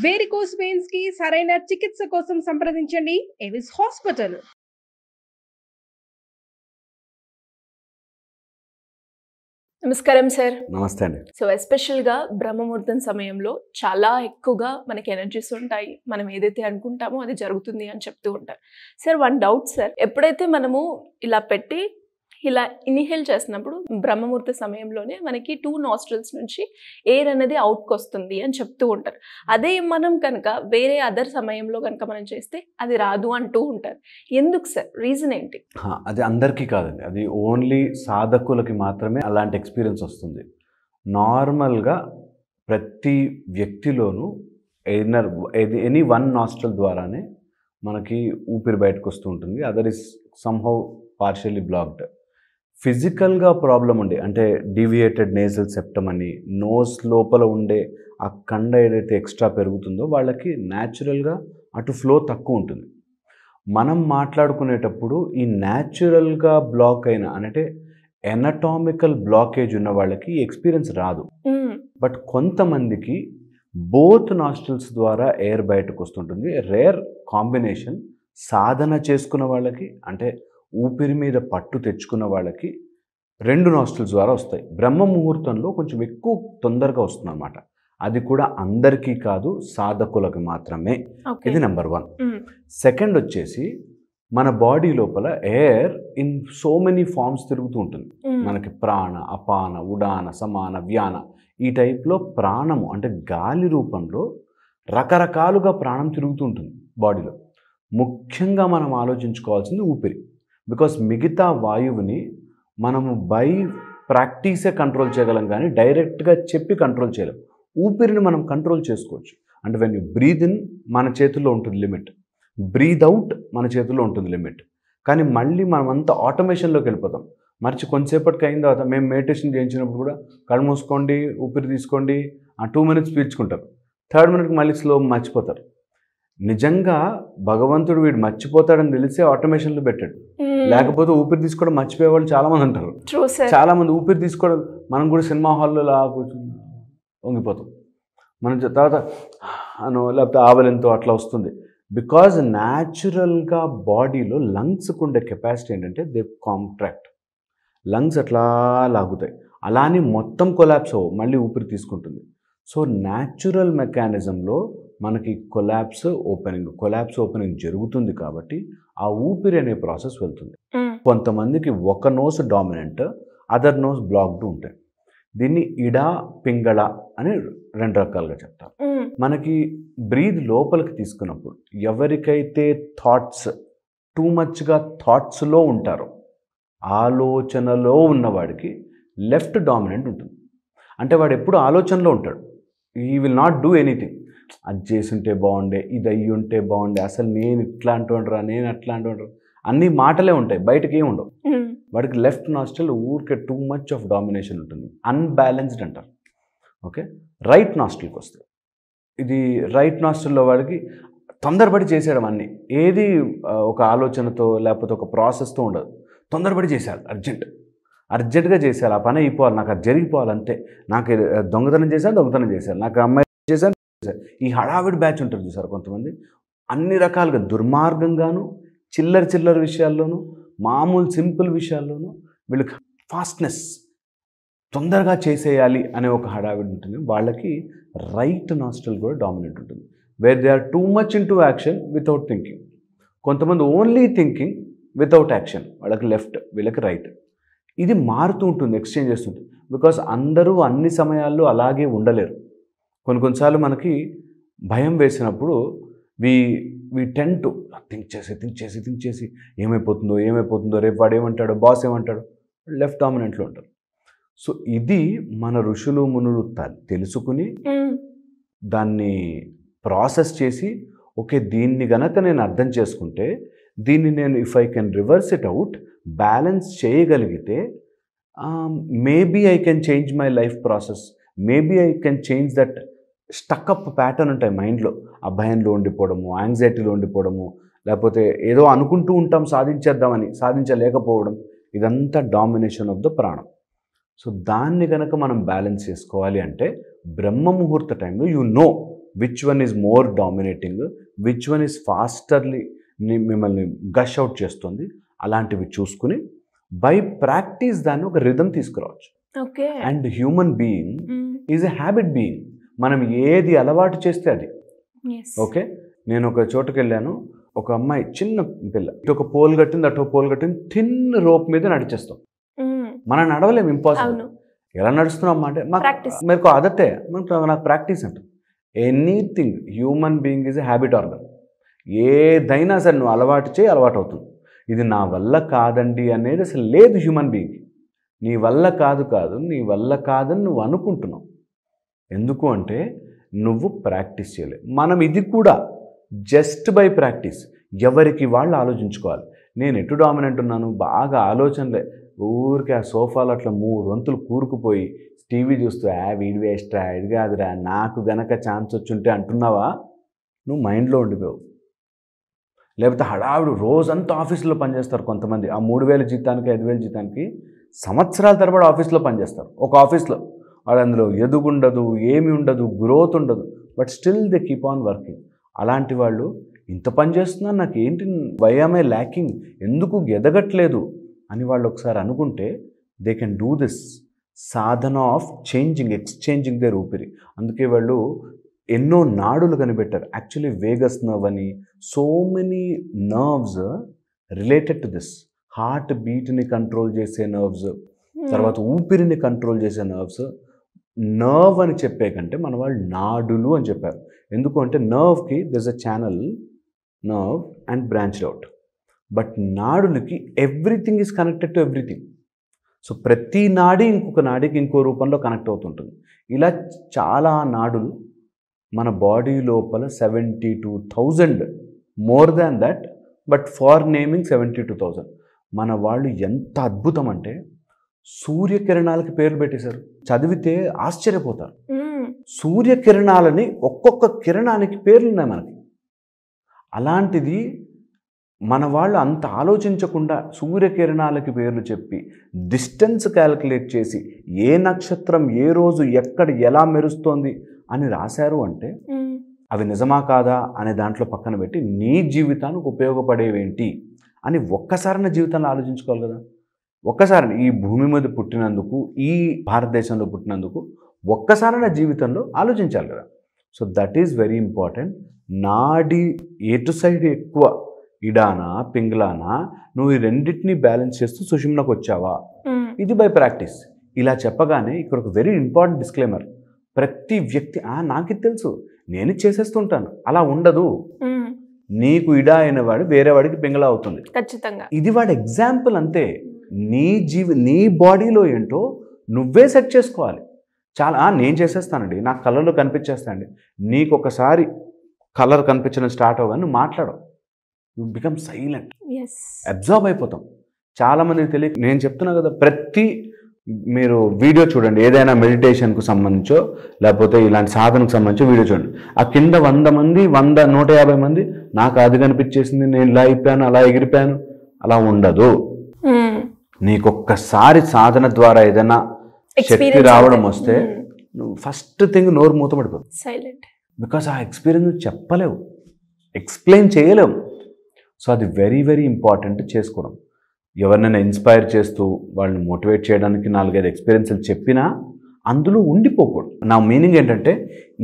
Varicose veins కి సరైన చికిత్స కోసం సంప్రదించండి ఎవిస్ హాస్పిటల్. నమస్కారం సార్. నమస్తే అండి. సో ఎస్పెషల్గా బ్రహ్మముహూర్తం సమయంలో చాలా ఎక్కువగా మనకి ఎనర్జీస్ ఉంటాయి. మనం ఏదైతే అనుకుంటామో అది జరుగుతుంది అని చెప్తూ ఉంటారు. సార్ వన్ డౌట్ సార్, ఎప్పుడైతే మనము ఇలా పెట్టి ఇలా ఇన్హేల్ చేసినప్పుడు బ్రహ్మముహూర్త సమయంలోనే మనకి 2 nostrils నుంచి ఎయిర్ అనేది అవుట్కి వస్తుంది అని చెప్తూ ఉంటారు. అదే మనం కనుక వేరే అదర్ సమయంలో కనుక మనం చేస్తే అది రాదు అంటూ ఉంటారు. ఎందుకు సార్? రీజన్ ఏంటి? అది అందరికీ కాదండి, అది ఓన్లీ సాధకులకి మాత్రమే అలాంటి ఎక్స్పీరియన్స్ వస్తుంది. నార్మల్గా ప్రతి వ్యక్తిలోనూ ఎనీ 1 nostril ద్వారానే మనకి ఊపిరి బయటకు వస్తూ ఉంటుంది. Other is somehow partially blocked. ఫిజికల్గా ప్రాబ్లం ఉండే, అంటే డీవియేటెడ్ నేజల్ సెప్టమ్ అని, నోస్ లోపల ఉండే ఆ కండ ఏదైతే ఎక్స్ట్రా పెరుగుతుందో వాళ్ళకి న్యాచురల్గా అటు ఫ్లో తక్కువ ఉంటుంది. మనం మాట్లాడుకునేటప్పుడు ఈ న్యాచురల్గా బ్లాక్ అయిన, అంటే ఎనటామికల్ బ్లాకేజ్ ఉన్న వాళ్ళకి ఈ ఎక్స్పీరియన్స్ రాదు. బట్ కొంతమందికి బోత్ నాస్ట్రిల్స్ ద్వారా ఎయిర్ బయటకు వస్తుంటుంది. Rare combination. సాధన చేసుకున్న వాళ్ళకి, అంటే ఊపిరి మీద పట్టు తెచ్చుకున్న వాళ్ళకి 2 nostrils ద్వారా వస్తాయి. బ్రహ్మ ముహూర్తంలో కొంచెం ఎక్కువ తొందరగా వస్తుంది అన్నమాట. అది కూడా అందరికీ కాదు, సాధకులకు మాత్రమే. ఇది నెంబర్ 1. సెకండ్ వచ్చేసి మన బాడీ లోపల air in so many forms తిరుగుతూ ఉంటుంది. మనకి ప్రాణ, అపాన, ఉడాన, సమాన, వ్యాన, ఈ టైప్లో ప్రాణము అంటే గాలి రూపంలో రకరకాలుగా ప్రాణం తిరుగుతూ ఉంటుంది బాడీలో. ముఖ్యంగా మనం ఆలోచించుకోవాల్సింది ఊపిరి. బికాస్ మిగతా వాయువుని మనము బై ప్రాక్టీసే కంట్రోల్ చేయగలం, కానీ డైరెక్ట్గా చెప్పి కంట్రోల్ చేయలేం. ఊపిరిని మనం కంట్రోల్ చేసుకోవచ్చు. అంటే వెన్ యూ బ్రీద్ ఇన్ మన చేతుల్లో ఉంటుంది లిమిట్, బ్రీద్ అవుట్ మన చేతుల్లో ఉంటుంది లిమిట్. కానీ మళ్ళీ మనం అంతా ఆటోమేషన్లోకి వెళ్ళిపోతాం. కొంతసేపటికి అయిన తర్వాత మేము మెడిటేషన్ చేయించినప్పుడు కూడా కళ్ళు మూసుకోండి, ఊపిరి తీసుకోండి, ఆ 2 minutes పీల్చుకుంటారు. 3rd minute మళ్ళీ స్లో మర్చిపోతారు. నిజంగా భగవంతుడు వీడు మర్చిపోతాడని తెలిసే ఆటోమేషన్లో పెట్టాడు. లేకపోతే ఊపిరి తీసుకోవడం మర్చిపోయే వాళ్ళు చాలామంది ఉంటారు. చాలామంది ఊపిరి తీసుకోవడం, మనం కూడా సినిమా హాల్లో లా కూర్చొని వంగిపోతాం. మనం తర్వాత లేకపోతే ఆవలింతో అట్లా వస్తుంది. బికాజ్ న్యాచురల్గా బాడీలో లంగ్స్కి ఉండే కెపాసిటీ ఏంటంటే దే కాంట్రాక్ట్. లంగ్స్ అట్లా లాగుతాయి. అలానే మొత్తం కొలాప్స్ అవ్వవు, మళ్ళీ ఊపిరి తీసుకుంటుంది. సో న్యాచురల్ మెకానిజంలో మనకి కొలాప్స్ ఓపెనింగ్ జరుగుతుంది. కాబట్టి ఆ ఊపిరి అనే ప్రాసెస్ వెళ్తుంది. కొంతమందికి ఒక nose dominant, other nose blocked ఉంటాయి. దీన్ని ఇడా, పింగళ అని 2 రకాలుగా చెప్తారు. మనకి బ్రీద్ లోపలికి తీసుకున్నప్పుడు ఎవరికైతే థాట్స్ టూ మచ్గా థాట్స్లో ఉంటారో, ఆలోచనలో ఉన్నవాడికి లెఫ్ట్ డామినెంట్ ఉంటుంది. అంటే వాడు ఎప్పుడు ఆలోచనలో ఉంటాడు. He will not do anything. అది చేసుంటే బాగుండే, ఇది అయ్యి ఉంటే బాగుండే, అసలు నేను ఇట్లా అంటుండ్రా, నేను అట్లా అంటుండ్రా, అన్ని మాటలే ఉంటాయి, బయటకి ఏమి ఉండవు. వాడికి లెఫ్ట్ నాస్ట్రిల్ ఊరికే టూ మచ్ ఆఫ్ డామినేషన్ ఉంటుంది, అన్బ్యాలెన్స్డ్ అంటారు. ఓకే, రైట్ నాస్ట్రిల్కి వస్తుంది. ఇది రైట్ నాస్ట్రిల్లో వాడికి తొందరపడి చేసేయడం అన్నీ, ఏది ఒక ఆలోచనతో లేకపోతే ఒక ప్రాసెస్తో ఉండదు. తొందరపడి చేసేయాలి, అర్జెంటుగా చేసేయాలి, ఆ పని అయిపోవాలి, నాకు అది జరిగిపోవాలి అంతే. నాకు దొంగతనం చేశాను, నాకు అమ్మాయి చేశాను. ఈ హడావిడి బ్యాచ్ ఉంటుంది చూసారు కొంతమంది, అన్ని రకాలుగా దుర్మార్గంగాను, చిల్లర విషయాల్లోనూ, మామూలు సింపుల్ విషయాల్లోనూ వీళ్ళకి ఫాస్ట్నెస్, తొందరగా చేసేయాలి అనే ఒక హడావిడి ఉంటుంది. వాళ్ళకి రైట్ నాస్ట్రిల్ కూడా డామినెంట్ ఉంటుంది. Where they are too much in to action without thinking. కొంతమంది ఓన్లీ థింకింగ్ వితౌట్ యాక్షన్, వాళ్ళకి లెఫ్ట్, వీళ్ళకి రైట్. ఇది మారుతూ ఉంటుంది, ఎక్స్చేంజ్ చేస్తుంది. బికాస్ అందరూ అన్ని సమయాల్లో అలాగే ఉండలేరు. కొన్నిసార్లు మనకి భయం వేసినప్పుడు వీ టెండ్ టు థింక్ చేసి ఏమైపోతుందో, రేపు వాడు ఏమంటాడో, బాస్ ఏమంటాడో, లెఫ్ట్ డామినెంట్లో ఉంటారు. సో ఇది మన ఋషులు మునులు తెలుసుకుని దాన్ని ప్రాసెస్ చేసి, ఓకే దీన్ని గనక నేను అర్థం చేసుకుంటే, దీన్ని నేను if I can reverse it out, balance చేయగలిగితే, maybe I can change my life process, maybe I can change that stuck up pattern ఉంటాయి మైండ్లో. ఆ భయంలో ఉండిపోవడము, యాంగ్జైటీలో ఉండిపోవడము, లేకపోతే ఏదో అనుకుంటూ ఉంటాం సాధించేద్దామని, సాధించలేకపోవడం, ఇదంతా డామినేషన్ ఆఫ్ ద ప్రాణం. సో దాన్ని కనుక మనం బ్యాలెన్స్ చేసుకోవాలి అంటే బ్రహ్మ ముహూర్త టైంలో which one is more dominating, which one is fasterly మిమ్మల్ని గష్ అవుట్ చేస్తుంది, అలాంటివి చూసుకుని బై ప్రాక్టీస్ దాన్ని ఒక రిథం తీసుకురావచ్చు. Okay. And human being is a habit being. మనం ఏది అలవాటు చేస్తే అది. ఓకే, నేను ఒక చోటుకి వెళ్ళాను, ఒక అమ్మాయి చిన్న పిల్ల ఇటు ఒక పోల్ కట్టింది, అటు పోల్ కట్టింది, థిన్ రోప్ మీద నడిచేస్తాం. మనం నడవలేము, ఇంపాసిబుల్. ఎలా నడుస్తున్నాం అంటే మీకు అదతే నాకు ప్రాక్టీస్ అంట. Anything human being is a habit organ. ఏదైనా సరే నువ్వు అలవాటు చేయి, అలవాటు అవుతుంది. ఇది నా వల్ల కాదండి అనేది అసలు లేదు హ్యూమన్ బీయింగ్. నీ వల్ల కాదు నీ వల్ల కాదని నువ్వు అనుకుంటున్నావు. ఎందుకు అంటే నువ్వు ప్రాక్టీస్ చేయలేదు. మనం ఇది కూడా జస్ట్ బై ప్రాక్టీస్ ఎవరికి వాళ్ళు ఆలోచించుకోవాలి. నేను ఎటు డామినెంట్ ఉన్నాను, బాగా ఆలోచనలే, ఊరికి ఆ సోఫాలో అట్లా 3 వంతులు కూరుకుపోయి టీవీ చూస్తూ వీడి వేస్ట్రా, ఇది కాదురా, నాకు గనక ఛాన్స్ వచ్చుంటే అంటున్నావా, నువ్వు మైండ్లో ఉండిపోవు. లేకపోతే హడావుడు రోజంతా ఆఫీసులో పనిచేస్తారు కొంతమంది. ఆ 3,000 జీతానికి 5,000 జీతానికి సంవత్సరాల తరబడి ఆఫీస్లో పనిచేస్తారు. ఒక ఆఫీస్లో వాడు అందులో ఎదుగుండదు, ఏమి ఉండదు, గ్రోత్ ఉండదు, but still they keep on working. అలాంటి వాళ్ళు ఇంత పని చేస్తున్నాను, నాకు ఏంటి, వై యామ్ ఐ ల్యాకింగ్, ఎందుకు ఎదగట్లేదు అని వాళ్ళు ఒకసారి అనుకుంటే they can do this sadhana of exchanging their ఊపిరి. అందుకే వాళ్ళు ఎన్నో నాడులు కనిపెట్టారు. యాక్చువల్లీ వేగస్ నర్వ్ అని, so many nerves related to this. Heart బీట్ని కంట్రోల్ చేసే నర్వ్స్, తర్వాత ఊపిరిని కంట్రోల్ చేసే నర్వ్స్. నర్వ్ అని చెప్పే కంటే మన వాళ్ళు నాడులు అని చెప్పారు. ఎందుకు అంటే నర్వ్కి this a channel nerve and branched out, but నాడులకి everything is connected to everything. So ప్రతి నాడి ఇంకొక నాడికి ఇంకో రూపంలో కనెక్ట్ అవుతుంటుంది. ఇలా చాలా నాడులు మన బాడీ లోపల 72,000, more than that, but for naming 72,000. మన వాళ్ళు ఎంత అద్భుతం అంటే సూర్యకిరణాలకి పేర్లు పెట్టేశారు. చదివితే ఆశ్చర్యపోతారు. సూర్యకిరణాలని ఒక్కొక్క కిరణానికి పేర్లు ఉన్నాయి మనకి. అలాంటిది మన వాళ్ళు అంత ఆలోచించకుండా సూర్యకిరణాలకి పేర్లు చెప్పి డిస్టెన్స్ క్యాలిక్యులేట్ చేసి ఏ నక్షత్రం ఏ రోజు ఎక్కడ ఎలా మెరుస్తోంది అని రాశారు అంటే అవి నిజమా కాదా అనే దాంట్లో పక్కన పెట్టి నీ జీవితానికి ఉపయోగపడేవేంటి అని ఒక్కసారి నా జీవితంలో ఆలోచించుకోవాలి కదా. ఒక్కసారి ఈ భూమి మీద పుట్టినందుకు, ఈ భారతదేశంలో పుట్టినందుకు ఒక్కసారి నా జీవితంలో ఆలోచించాలి కదా. So that is very important. నాడి ఎటు సైడ్ ఎక్కువ, ఇడానా పింగ్లానా, నువ్వు ఈ రెండింటినీ బ్యాలెన్స్ చేస్తూ సుషుమ్నకు వచ్చావా, ఇది బై ప్రాక్టీస్. ఇలా చెప్పగానే ఇక్కడ ఒక వెరీ ఇంపార్టెంట్ డిస్క్లైమర్. ప్రతి వ్యక్తి నాకు తెలుసు, నేను చేసేస్తుంటాను, అలా ఉండదు. నీకు ఇడా అయిన వాడు వేరే వాడికి పింగళ అవుతుంది ఖచ్చితంగా. ఇది వాడి ఎగ్జాంపుల్ అంతే. నీ బాడీలో ఏంటో నువ్వే సెట్ చేసుకోవాలి. చాలా నేను చేసేస్తానండి, నాకు కలర్లో కనిపించేస్తానండి. నీకు ఒకసారి కలర్ కనిపించడం స్టార్ట్ అవ్వగానే నువ్వు మాట్లాడవు, యూ బికమ్ సైలెంట్, అబ్జార్బ్ అయిపోతాం. చాలామందికి తెలియక నేను చెప్తున్నా కదా, మీరు వీడియో చూడండి, ఏదైనా మెడిటేషన్కు సంబంధించో లేకపోతే ఇలాంటి సాధనకు సంబంధించో వీడియో చూడండి. ఆ కింద 100 మంది 150 మంది నాకు అది కనిపించేసింది, నేను ఇలా అయిపోయాను, అలా ఎగిరిపోయాను, అలా ఉండదు. నీకొక్కసారి సాధన ద్వారా ఏదైనా శక్తి రావడం వస్తే నువ్వు ఫస్ట్ థింగ్ నోరు మూతపడిపోతుంది, సైలెంట్. బికాస్ ఆ ఎక్స్పీరియన్స్ చెప్పలేవు, ఎక్స్ప్లెయిన్ చేయలేవు. సో అది వెరీ వెరీ ఇంపార్టెంట్ చేసుకోవడం. ఎవరినైనా ఇన్స్పైర్ చేస్తూ వాళ్ళని మోటివేట్ చేయడానికి 4-5 ఎక్స్పీరియన్స్లు చెప్పినా అందులో ఉండిపోకూడదు. నా మీనింగ్ ఏంటంటే,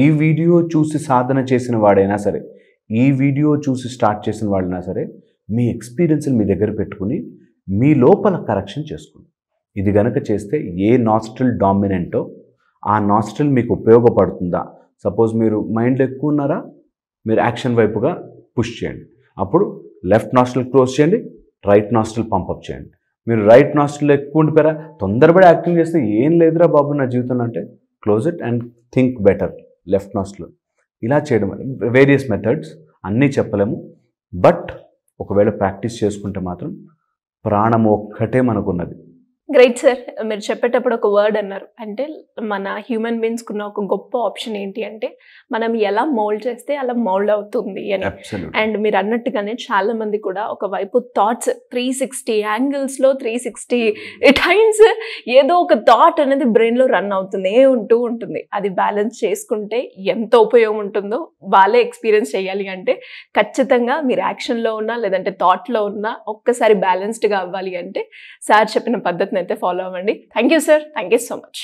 ఈ వీడియో చూసి సాధన చేసిన వాడైనా సరే, ఈ వీడియో చూసి స్టార్ట్ చేసిన వాళ్ళైనా సరే, మీ ఎక్స్పీరియన్స్ని మీ దగ్గర పెట్టుకుని మీ లోపల కరెక్షన్ చేసుకోండి. ఇది గనక చేస్తే ఏ నాస్ట్రిల్ డామినెంటో ఆ నాస్ట్రిల్ మీకు ఉపయోగపడుతుందా. సపోజ్ మీరు మైండ్లో ఎక్కువ ఉన్నారా, మీరు యాక్షన్ వైపుగా పుష్ చేయండి. అప్పుడు లెఫ్ట్ నాస్ట్రిల్ క్లోజ్ చేయండి, రైట్ నాస్ట్రిల్ పంపప్ చేయండి. మీరు రైట్ నాస్ట్రిల్ ఎక్కువ ఉండిపోయారా, తొందరపడి యాక్టింగ్ చేస్తే ఏం లేదురా బాబు నా జీవితంలో అంటే, close it and think better, left nostril. ఇలా చేయడం వేరియస్ మెథడ్స్, అన్నీ చెప్పలేము. బట్ ఒకవేళ ప్రాక్టీస్ చేసుకుంటే మాత్రం ప్రాణం ఒక్కటే మనకున్నది. Great sir. మీరు చెప్పేటప్పుడు ఒక వర్డ్ అన్నారు, అంటే మన హ్యూమన్ బీయింగ్స్కి ఉన్న ఒక గొప్ప ఆప్షన్ ఏంటి అంటే మనం ఎలా మౌల్డ్ చేస్తే అలా మౌల్డ్ అవుతుంది అని. అండ్ మీరు అన్నట్టుగానే చాలా మంది కూడా ఒకవైపు థాట్స్ 360 యాంగిల్స్లో 360 టైమ్స్ ఏదో ఒక థాట్ అనేది బ్రెయిన్లో రన్ అవుతూనే ఉంటుంది. అది బ్యాలెన్స్ చేసుకుంటే ఎంత ఉపయోగం ఉంటుందో వాళ్ళే ఎక్స్పీరియన్స్ చేయాలి. అంటే ఖచ్చితంగా మీరు యాక్షన్లో ఉన్నా లేదంటే థాట్లో ఉన్నా ఒక్కసారి బ్యాలెన్స్డ్గా అవ్వాలి అంటే సార్ చెప్పిన పద్ధతిని అయితే ఫాలో అవ్వండి. Thank you sir, thank you so much.